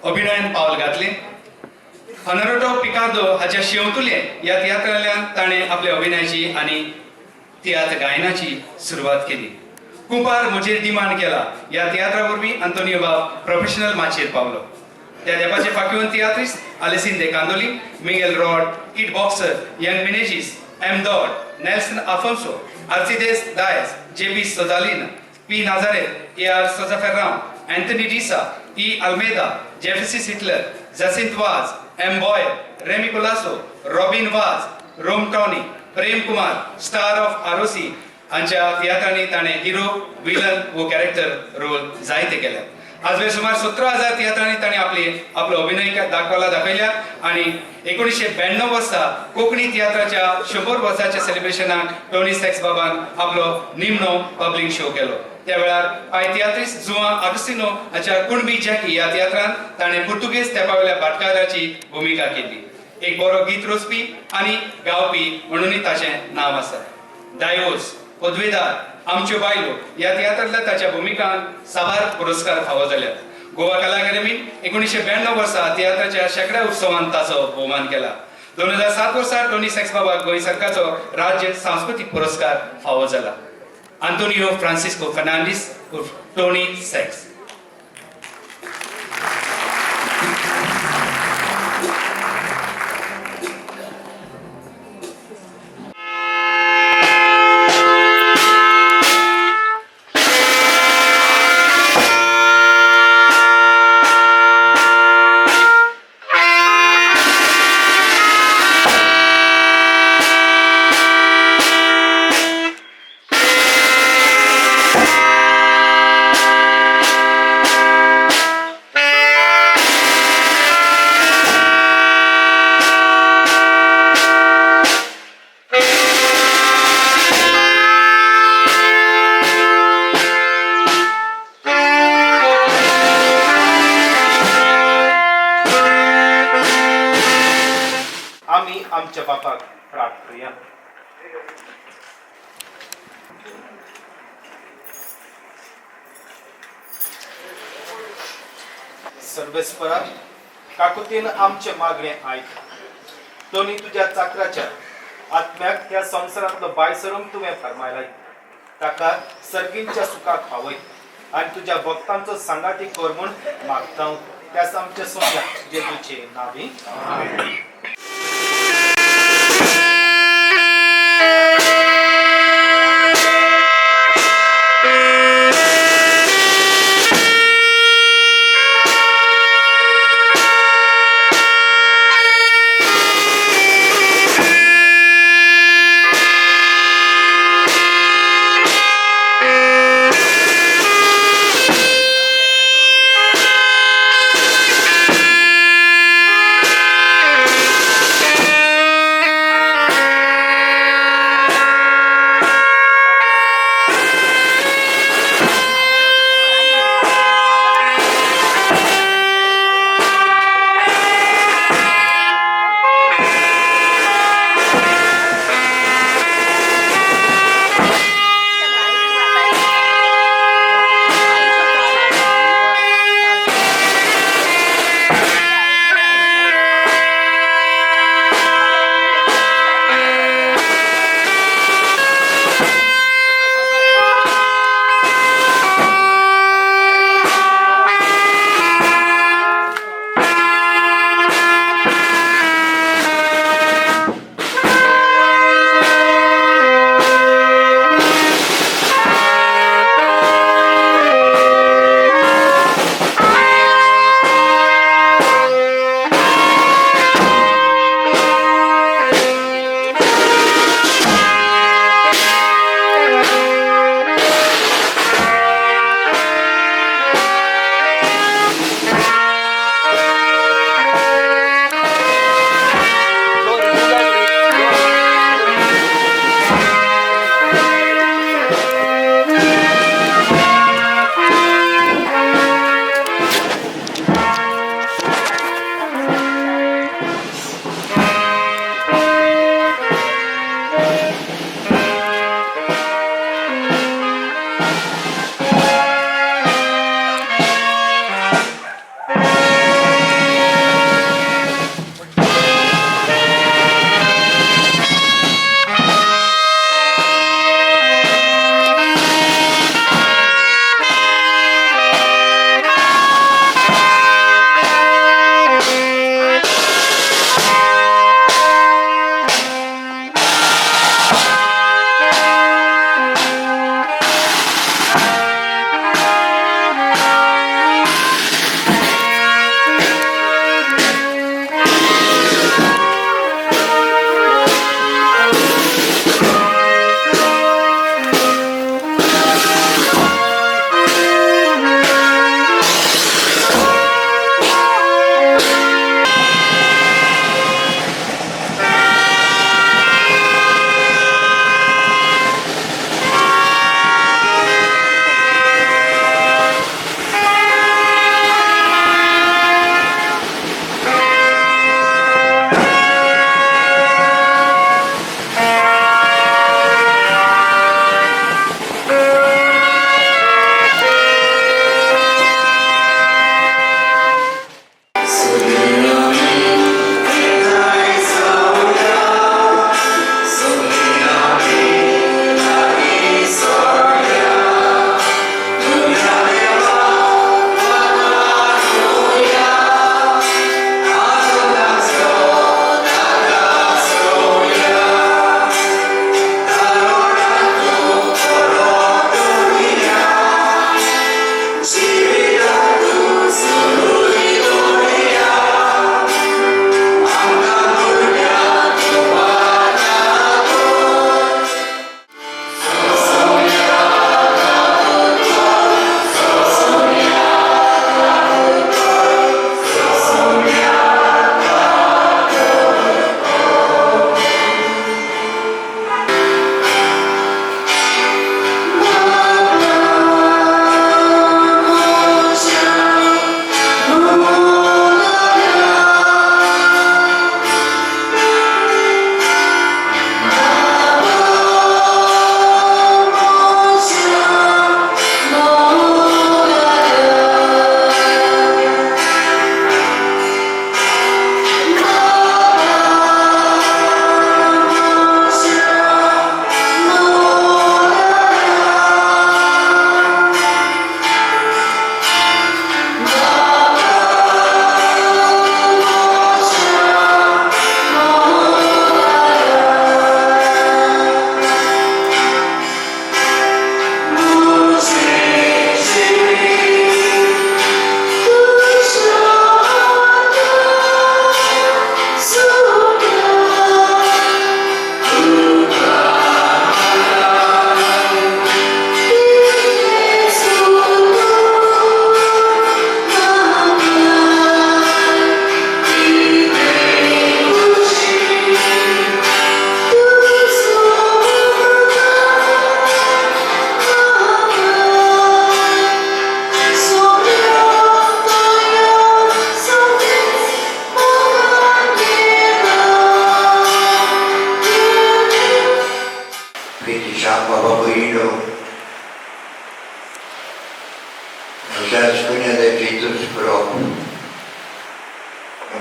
अभिनयान पावल घातले. हॉनोरेटो पिकार्दो हाच्या शेवतुले या तियात्रांतल्यान ताणें आपल्या अभिनयाची आनी तियात्र गायनाची सुरवात केली. कुंभार म्हजेर डिमांड केला या तियात्रा वरवीं आंतोनियो बाब प्रोफेशनल माचयेर पावलो. त्या देपाचे फाकीवन तियात्रिस्ट आलेसिन दे कांदोली, मिगेल रॉड, किट बॉक्सर, यंग मिनेजीस, एम डॉड, नेल्सन आफोन्सो, आर्सिडेस डायस, जेबी सोजालिन, पी नाझारेथ, ए आर सोजाफेर्राम, एंथनी डिसा, ई अल्मेदा, जेफेसिस हिटलर, जसिंत वाज, एम बॉयल, रेमी कोलासो, रॉबिन वाज, रोम टॉनी, प्रेम कुमार, स्टार ऑफ आरोसी हांच्या तियात्रांनी ताणें हिरो, विलन वो कॅरेक्टर रोल जायते केले. आजवेर सुमार 17,000 तियात्रांनी ताणें आपलो अभिनय दाखयल्या आणि 1992 वर्सा कोंकणी तियात्राच्या 100 वर्साच्या सेलिब्रेशनाक टोनी सॅक्स बाबान आपलो निमणो पब्लिक शो केलो. त्या वेळार पाय तियात्रिस्ट जुआ आगुस्तिनो हाच्या कुणबी जॅकी ह्या तियात्रांत ताणें पुर्तुगेज तेंपावेल्या भाटकाराची भुमिका केली. एक बरो गीत रचपी आनी गावपी म्हणूनय ताचें नांव आसा. डायवोर्स, पदवीदार, आमच्यो बायलो ह्या तियात्रांतल्या ताच्या भुमिकान साबार पुरस्कार फावो जाल्यात. गोवा कला अकादेमीन 1992 वर्सा तियात्राच्या शेकडा उत्सवांत ताचो भोवमान केला. 2007 वर्सा टोनी सॅक्स बाबाक गोंय सरकारचो राज्य सांस्कृतिक पुरस्कार फावो जाला. आंतोनियो फ्रांसिस्को फर्नांडीस उर्फ टोनी सॅक्स. आमच्या बापाक प्राप्त करूया. सर्वेस्परा काकुतीन आमचे मागणे ऐक. दोन्ही तुझ्या चाकराच्या आत्म्याक ह्या संसारातलो बाय सरूंक तुवें फरमायलाय. ताका सर्गींच्या सुखाक फावय आणि तुझ्या भक्तांचो सांगाती कर म्हूण मागता. त्यास आमचे सोंग्या जेजूचे नावी.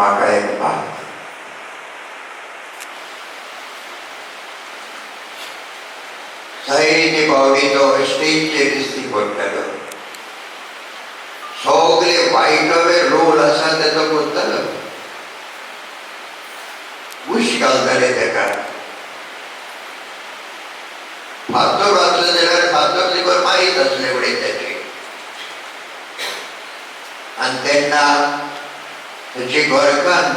म्हाका एक भाव. सायडीचे भावडी तो स्टेजचेर दिसती पडटलो. सगळे वायटवे रोल आसा तेजो करतलो. बुश घालतले तेका. फातर वाचले जाल्यार फातर तिकर मारीत आसले फुडें तेचे. आनी तेन्ना तेची घरकान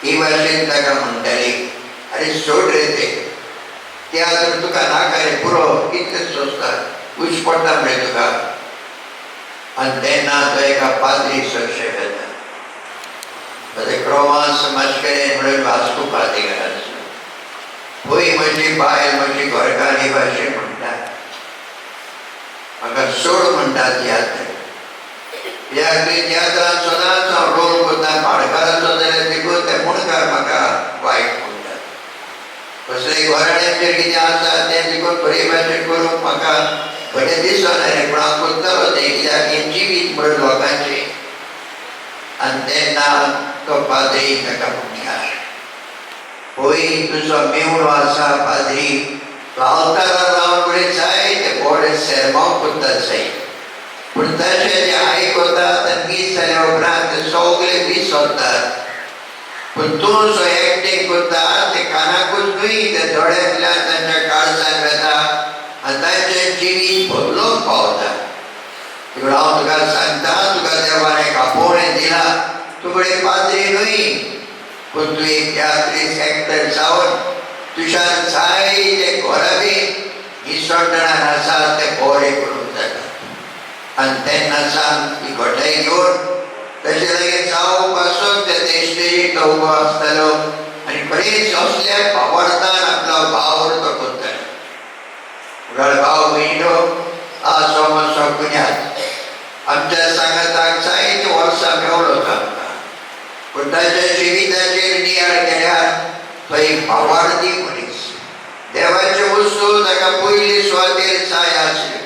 ही भाशेन ताका म्हणटाली, अरे सोड रे ते. त्या जर तुका नाका रे पुरो कितले सोंसता, बुश पडटा मरे तुका. आनी तेन्ना तो एका पाद्रीक सक्षेप येता. ताचे क्रोमास मास्करेन म्हणून वास्को पाद्रीकार आसलो. होय म्हजी बायल म्हजी घरकान ही भाशेन म्हणटा. म्हाका सोड म्हणटा तियात्र. तियात्रान सदांच हांव रोल करता भाडकाराचो जाल्यार देखून ते मुणकार म्हाका वायट म्हणटात. कसलेय घराण्यांचेर कितें आसा तें देखून बरे भाशेन करूंक म्हाका बरें दिसना रे, पूण हांव करतलो तें कित्याक हें जिवीत म्हणून लोकांचें. आनी तेन्ना तो पाद्री ताका म्हणटा, होय तुजो मेवणो आसा पाद्री, तो अवतारार रावन फुडें जायते बरे सेरमांव करतात जाय. पूण तशें जे आयकतात आनी मीस जाल्या उपरांत ते सगळे विसरतात. पूण तूं जो एक्टींग करता ते कानाकूच न्हय, ते दोळ्यांतल्यान तांच्या काळजान वेता आनी तांचें जिवीत बदलूंक पावता. देखून हांव तुका सांगता, तुका देवान एक आपोवणें दिलां. तूं फुडें पाद्री न्हय, पूण तूं एक तियात्रीक एक्टर जावन तुज्यान जायते घोराबी इसवणटणान आसात ते बरे करूंक जाता. आनी तेन्ना सावन ती घोटाय घेवन तशें लगेच जावं पासून ते स्टेजीर तो उबो आसतालो आनी खरेंच असल्या भावार्थान आपलो भाव तो करतालो. म्हळ्यार भाव भयणीनो, आज समज पुण्यात आमच्या सांगाताक जायते वर्सां मेवलो आमकां. पूण ताच्या जिविताचेर नियाळ केल्यार तो एक भावार्थी मनीस. देवाचे वस्तू ताका पयली सुवातेर जाय आसल्यो.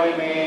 पळय मे